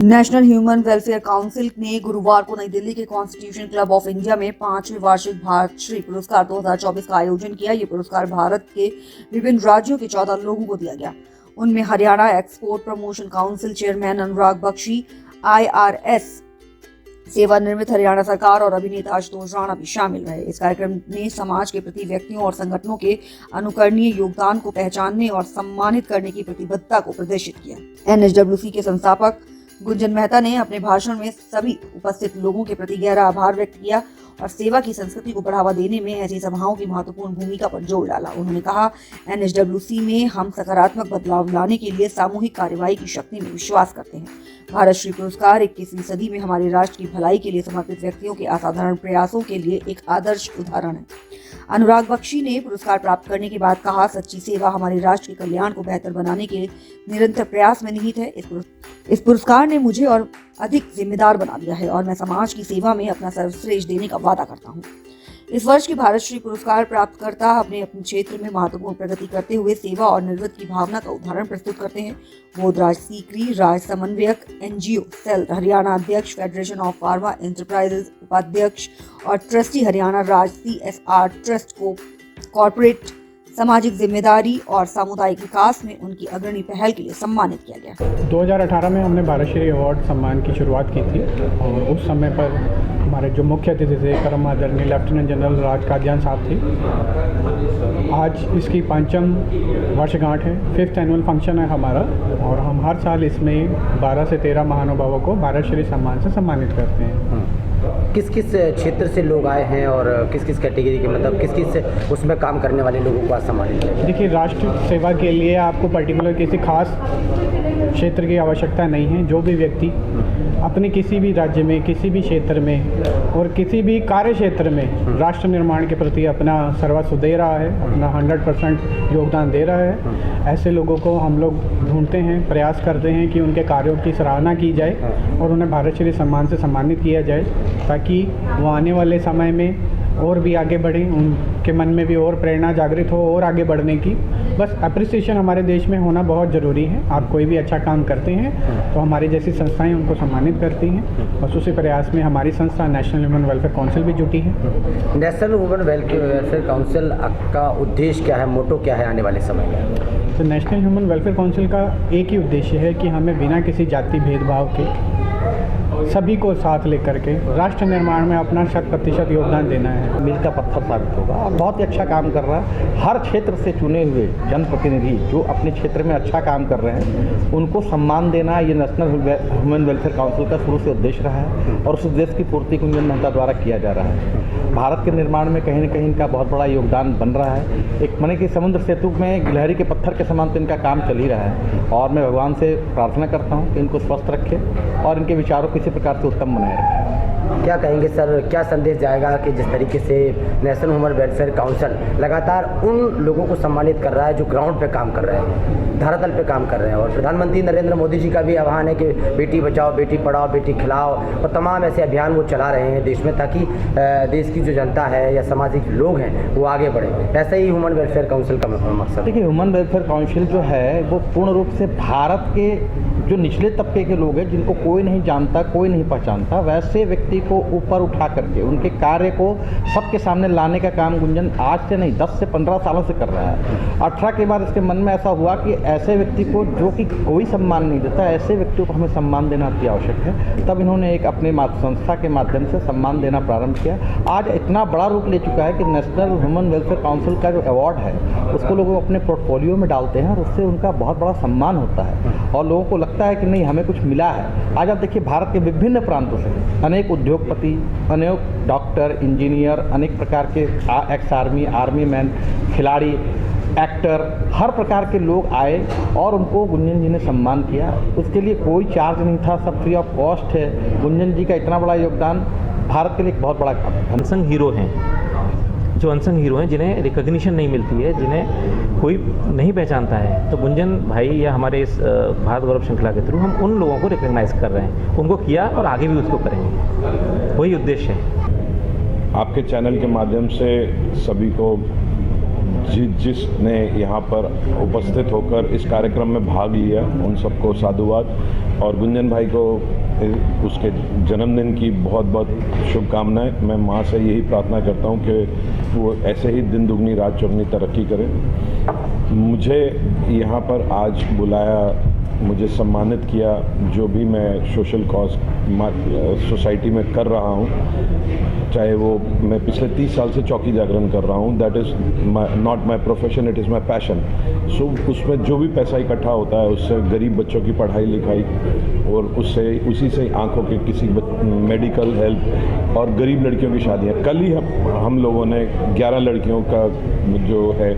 National human welfare council ने गुरुवार को नई दिल्ली के कॉन्स्टिट्यूशन क्लब ऑफ इंडिया में 5वें वार्षिक भारतश्री पुरस्कार 2024 का आयोजन किया। ये पुरस्कार भारत के विभिन्न राज्यों के 14 लोगों को दिया गया। उनमें Haryana export promotion council chairman Anurag Bakshi, IRS सेवानिवृत्त हरियाणा सरकार और अभिनेता आशुतोष राणा भी शामिल रहे। इस कार्यक्रम ने समाज के प्रति व्यक्तियों और संगठनों के अनुकरणीय योगदान को पहचानने और सम्मानित करने की प्रतिबद्धता को प्रदर्शित किया। NHWC के संस्थापक गुंजन मेहता ने अपने भाषण में सभी उपस्थित लोगों के प्रति गहरा आभार व्यक्त किया और सेवा की संस्कृति को बढ़ावा देने में ऐसी सभाओं की महत्वपूर्ण भूमिका पर जोर डाला। उन्होंने कहा, NHWC में हम सकारात्मक बदलाव लाने के लिए सामूहिक कार्यवाही की शक्ति में विश्वास करते हैं। भारतश्री पुरस्कार 21वीं सदी में हमारे राष्ट्र की भलाई के लिए समर्पित व्यक्तियों के असाधारण प्रयासों के लिए एक आदर्श उदाहरण है। अनुराग बख्शी ने पुरस्कार प्राप्त करने के बाद कहा, सच्ची सेवा हमारे राष्ट्र के कल्याण को बेहतर बनाने के निरंतर प्रयास में निहित है। इस पुरस्कार ने मुझे और अधिक जिम्मेदार बना दिया है और मैं समाज की सेवा में अपना सर्वश्रेष्ठ देने का वादा करता हूँ। इस वर्ष के भारतश्री पुरस्कार प्राप्तकर्ता अपने क्षेत्र में महत्वपूर्ण प्रगति करते हुए सेवा और निर्वृत्त की भावना का उदाहरण प्रस्तुत करते हैं। बोधराज सीकरी, राज समन्वयक, NGO सेल हरियाणा अध्यक्ष, फेडरेशन ऑफ फार्मा एंटरप्राइजेज उपाध्यक्ष और ट्रस्टी हरियाणा राज्य CSR ट्रस्ट को कॉर्पोरेट सामाजिक जिम्मेदारी और सामुदायिक विकास में उनकी अग्रणी पहल के लिए सम्मानित किया गया। 2018 में हमने भारतश्री अवार्ड सम्मान की शुरुआत की थी और उस समय पर हमारे जो मुख्य अतिथि थे परम आदरणीय लेफ्टिनेंट जनरल राज कादियान साहब थे। आज इसकी 5वीं वर्षगांठ है, 5th एनुअल फंक्शन है हमारा और हम हर साल इसमें 12 से 13 महानुभावों को भारतश्री सम्मान से सम्मानित करते हैं। किस किस क्षेत्र से लोग आए हैं और किस किस कैटेगरी के, मतलब किस किस उसमें काम करने वाले लोगों को आज सम्मानित किया? देखिए, राष्ट्र सेवा के लिए आपको पर्टिकुलर किसी खास क्षेत्र की आवश्यकता नहीं है। जो भी व्यक्ति अपने किसी भी राज्य में, किसी भी क्षेत्र में और किसी भी कार्य क्षेत्र में राष्ट्र निर्माण के प्रति अपना सर्वस्व दे रहा है, अपना 100% योगदान दे रहा है, ऐसे लोगों को हम लोग ढूंढते हैं, प्रयास करते हैं कि उनके कार्यों की सराहना की जाए और उन्हें भारतश्री सम्मान से सम्मानित किया जाए ताकि वो आने वाले समय में और भी आगे बढ़ें, उनके मन में भी और प्रेरणा जागृत हो और आगे बढ़ने की। बस अप्रिसिएशन हमारे देश में होना बहुत ज़रूरी है। आप कोई भी अच्छा काम करते हैं तो हमारी जैसी संस्थाएं उनको सम्मानित करती हैं। बस उसी प्रयास में हमारी संस्था नेशनल ह्यूमन वेलफेयर काउंसिल भी जुटी है। नेशनल ह्यूमन वेलफेयर काउंसिल का उद्देश्य क्या है, मोटो क्या है आने वाले समय में? तो नेशनल ह्यूमन वेलफेयर काउंसिल का एक ही उद्देश्य है कि हमें बिना किसी जाति भेदभाव के सभी को साथ लेकर के राष्ट्र निर्माण में अपना 100% योगदान देना है। मील का पत्थर साबित होगा और बहुत ही अच्छा काम कर रहा है। हर क्षेत्र से चुने हुए जनप्रतिनिधि जो अपने क्षेत्र में अच्छा काम कर रहे हैं उनको सम्मान देना ये नेशनल ह्यूमन वेलफेयर काउंसिल का शुरू से उद्देश्य रहा है और उस उद्देश्य की पूर्ति गुंजन मेहता द्वारा किया जा रहा है। भारत के निर्माण में कहीं न कहीं इनका बहुत बड़ा योगदान बन रहा है। एक माने कि समुद्र सेतु में गिलहरी के पत्थर के समान तो इनका काम चल ही रहा है और मैं भगवान से प्रार्थना करता हूँ कि इनको स्वस्थ रखे और इनके विचारों को इसी प्रकार से उत्तम बनाए रखें। क्या कहेंगे सर, क्या संदेश जाएगा कि जिस तरीके से नेशनल ह्यूमन वेलफेयर काउंसिल लगातार उन लोगों को सम्मानित कर रहा है जो ग्राउंड पे काम कर रहे हैं, धरातल पे काम कर रहे हैं, और प्रधानमंत्री नरेंद्र मोदी जी का भी आह्वान है कि बेटी बचाओ, बेटी पढ़ाओ, बेटी खिलाओ और तमाम ऐसे अभियान वो चला रहे हैं देश में ताकि देश की जो जनता है या सामाजिक लोग हैं वो आगे बढ़े। ऐसा ही ह्यूमन वेलफेयर काउंसिल का मकसद। देखिए, ह्यूमन वेलफेयर काउंसिल जो है वो पूर्ण रूप से भारत के जो निचले तबके के लोग हैं जिनको कोई नहीं जानता, कोई नहीं पहचानता, वैसे व्यक्ति को ऊपर उठा करके उनके कार्य को सबके सामने लाने का काम गुंजन आज से नहीं 10 से 15 सालों से कर रहा है। 18 के बाद इसके मन में ऐसा हुआ कि ऐसे व्यक्ति को जो कि कोई सम्मान नहीं देता, ऐसे व्यक्तियों को हमें सम्मान देना अति आवश्यक है। तब इन्होंने एक अपने संस्था के माध्यम से सम्मान देना प्रारंभ किया। आज इतना बड़ा रूप ले चुका है कि नेशनल ह्यूमन वेलफेयर काउंसिल का जो अवार्ड है उसको लोग अपने पोर्टफोलियो में डालते हैं और उससे उनका बहुत बड़ा सम्मान होता है और लोगों को लगता है कि नहीं हमें कुछ मिला है। आज आप देखिए, भारत के विभिन्न प्रांतों से अनेक उद्योगपति, अनेक डॉक्टर, इंजीनियर, अनेक प्रकार के एक्स आर्मी मैन, खिलाड़ी, एक्टर, हर प्रकार के लोग आए और उनको गुंजन जी ने सम्मान किया। उसके लिए कोई चार्ज नहीं था, सब फ्री ऑफ कॉस्ट है। गुंजन जी का इतना बड़ा योगदान भारत के लिए एक बहुत बड़ा काम है। अनसंग हीरो हैं, जो अनसंग हीरो हैं जिन्हें रिकॉग्निशन नहीं मिलती है, जिन्हें कोई नहीं पहचानता है, तो गुंजन भाई या हमारे इस भारत गौरव श्रृंखला के थ्रू हम उन लोगों को रिकॉग्नाइज कर रहे हैं। उनको किया और आगे भी उसको करेंगे, वही उद्देश्य है। आपके चैनल के माध्यम से सभी को जिसने यहाँ पर उपस्थित होकर इस कार्यक्रम में भाग लिया उन सबको साधुवाद, और गुंजन भाई को उसके जन्मदिन की बहुत बहुत शुभकामनाएं। मैं माँ से यही प्रार्थना करता हूँ कि वो ऐसे ही दिन दुगनी रात चौगनी तरक्की करे। मुझे यहाँ पर आज बुलाया, मुझे सम्मानित किया, जो भी मैं सोशल कॉज सोसाइटी में कर रहा हूँ, चाहे वो मैं पिछले 30 साल से चौकी जागरण कर रहा हूँ, that is not my profession, it is my passion. So उसमें जो भी पैसा इकट्ठा होता है उससे गरीब बच्चों की पढ़ाई लिखाई और उसी से आंखों के किसी मेडिकल हेल्प और गरीब लड़कियों की शादियाँ। कल ही हम लोगों ने 11 लड़कियों का जो है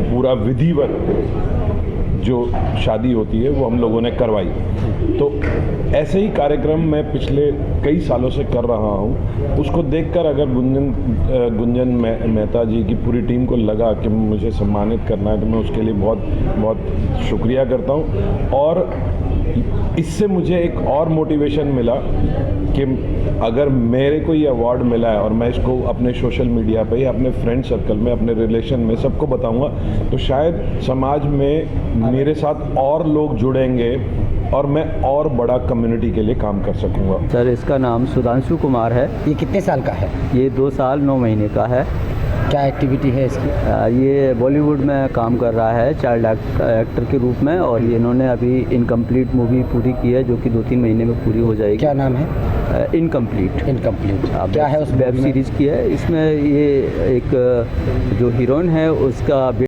पूरा विधिवत जो शादी होती है वो हम लोगों ने करवाई। तो ऐसे ही कार्यक्रम मैं पिछले कई सालों से कर रहा हूँ। उसको देखकर अगर गुंजन मेहता जी की पूरी टीम को लगा कि मुझे सम्मानित करना है, तो मैं उसके लिए बहुत बहुत शुक्रिया करता हूँ। और इससे मुझे एक और मोटिवेशन मिला कि अगर मेरे को ये अवार्ड मिला है और मैं इसको अपने सोशल मीडिया पे या अपने फ्रेंड सर्कल में, अपने रिलेशन में सबको बताऊंगा, तो शायद समाज में मेरे साथ और लोग जुड़ेंगे और मैं और बड़ा कम्युनिटी के लिए काम कर सकूंगा। सर, इसका नाम सुधांशु कुमार है। ये कितने साल का है? ये 2 साल 9 महीने का है। क्या एक्टिविटी है इसकी? ये बॉलीवुड में काम कर रहा है चाइल्ड एक्टर के रूप में, और ये इन्होंने अभी इनकम्प्लीट मूवी पूरी की है जो कि 2-3 महीने में पूरी हो जाएगी। क्या नाम है? इनकम्प्लीट। क्या है उस वेब सीरीज़ की है। इसमें ये एक जो हीरोइन है उसका